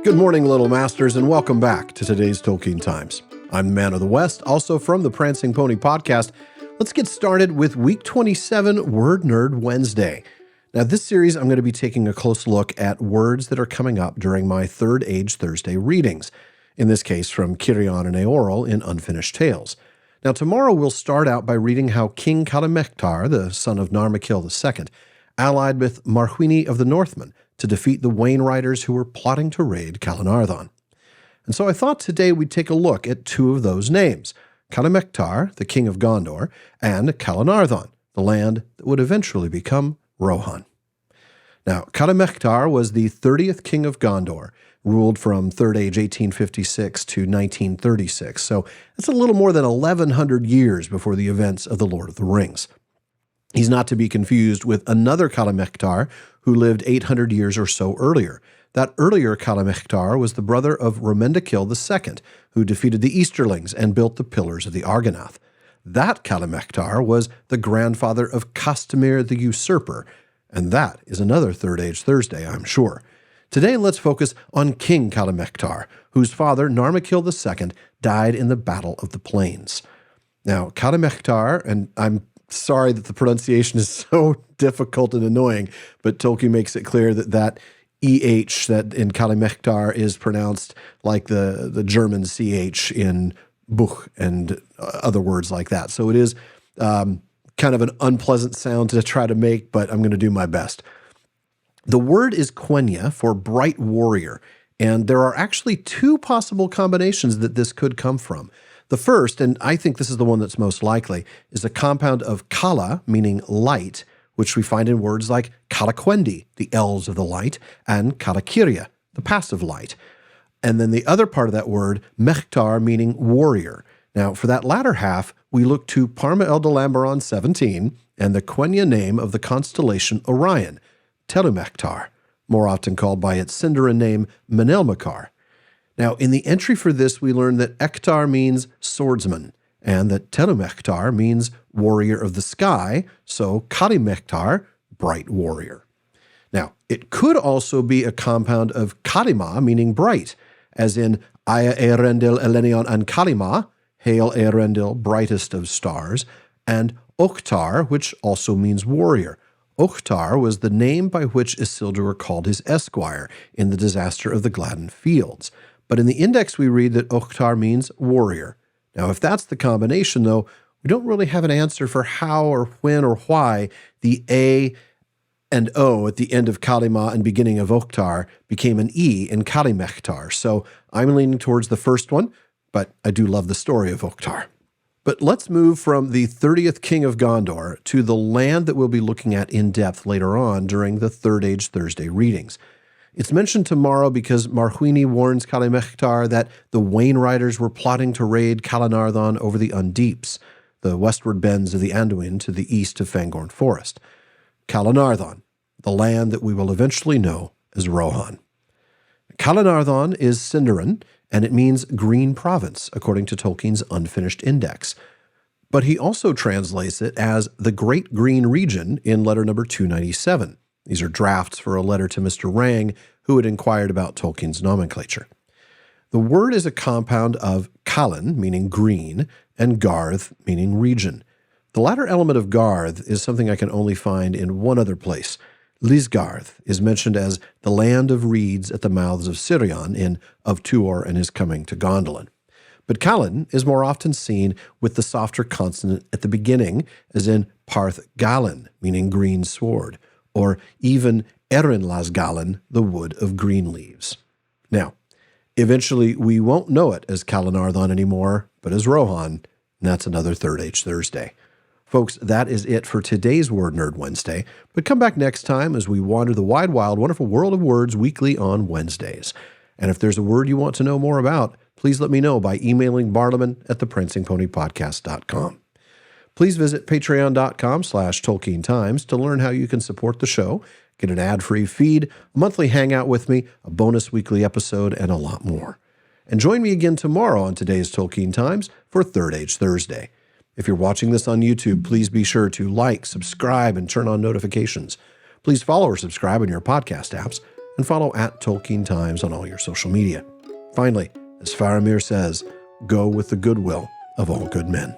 Good morning, Little Masters, and welcome back to today's Tolkien Times. I'm the Man of the West, also from the Prancing Pony podcast. Let's get started with Week 27, Word Nerd Wednesday. Now, this series, I'm going to be taking a close look at words that are coming up during my Third Age Thursday readings, in this case from Cirion and Eorl in Unfinished Tales. Now, tomorrow we'll start out by reading how King Calamectar, the son of Narmakil II, allied with Marhuini of the Northmen to defeat the Wainriders who were plotting to raid Calanarthon. And so I thought today we'd take a look at two of those names, Calamectar, the King of Gondor, and Calanarthon, the land that would eventually become Rohan. Now, Calamectar was the 30th King of Gondor, ruled from Third Age 1856 to 1936, so that's a little more than 1,100 years before the events of The Lord of the Rings. He's not to be confused with another Calamectar who lived 800 years or so earlier. That earlier Calamectar was the brother of Romendakil II, who defeated the Easterlings and built the Pillars of the Argonath. That Calamectar was the grandfather of Castamir the Usurper, and that is another Third Age Thursday, I'm sure. Today, let's focus on King Calamectar, whose father, Narmakil II, died in the Battle of the Plains. Now, Calamectar, and I'm sorry that the pronunciation is so difficult and annoying, but Tolkien makes it clear that EH that in Calamectar is pronounced like the German CH in Buch and other words like that. So it is kind of an unpleasant sound to try to make, but I'm going to do my best. The word is Quenya for bright warrior, and there are actually two possible combinations that this could come from. The first, and I think this is the one that's most likely, is a compound of kala, meaning light, which we find in words like Kalaquendi, the elves of the light, and Kalakiria, the passive light. And then the other part of that word, mechtar, meaning warrior. Now, for that latter half, we look to Parma Eldalamberon 17 and the Quenya name of the constellation Orion, Telumectar, more often called by its Sindarin name Menelmekar. Now, in the entry for this, we learn that Ektar means swordsman, and that Telumectar means warrior of the sky, so Kalimectar, bright warrior. Now, it could also be a compound of Kalima, meaning bright, as in Aya Earendil Elenion and Kalima, hail Earendil, brightest of stars, and Oktar, which also means warrior. Oktar was the name by which Isildur called his esquire in the disaster of the Gladden Fields. But in the index we read that Oktar means warrior. Now, if that's the combination, though, we don't really have an answer for how or when or why the A and O at the end of Kalima and beginning of Oktar became an E in Kalimectar. So I'm leaning towards the first one, but I do love the story of Oktar. But let's move from the 30th King of Gondor to the land that we'll be looking at in depth later on during the Third Age Thursday readings. It's mentioned tomorrow because Marhuini warns Calamectar that the Wainriders were plotting to raid Calanarthon over the Undeeps, the westward bends of the Anduin to the east of Fangorn Forest. Calanarthon, the land that we will eventually know as Rohan. Calanarthon is Sindarin, and it means green province, according to Tolkien's Unfinished Index. But he also translates it as the Great Green Region in letter number 297. These are drafts for a letter to Mr. Rang, who had inquired about Tolkien's nomenclature. The word is a compound of Kalan, meaning green, and Garth, meaning region. The latter element of Garth is something I can only find in one other place. Lisgarth is mentioned as the land of reeds at the mouths of Cirion in Of Tuor and His Coming to Gondolin. But Kalan is more often seen with the softer consonant at the beginning, as in Parth Galan, meaning green sword, or even Erinlasgalan, the wood of green leaves. Now, eventually we won't know it as Calanarthon anymore, but as Rohan, and that's another Third Age Thursday. Folks, that is it for today's Word Nerd Wednesday, but come back next time as we wander the wide, wild, wonderful world of words weekly on Wednesdays. And if there's a word you want to know more about, please let me know by emailing bartleman@theprancingponypodcast.com. Please visit patreon.com/Tolkien Times to learn how you can support the show, get an ad-free feed, a monthly hangout with me, a bonus weekly episode, and a lot more. And join me again tomorrow on today's Tolkien Times for Third Age Thursday. If you're watching this on YouTube, please be sure to like, subscribe, and turn on notifications. Please follow or subscribe in your podcast apps. and follow @Tolkien Times on all your social media. Finally, as Faramir says, go with the goodwill of all good men.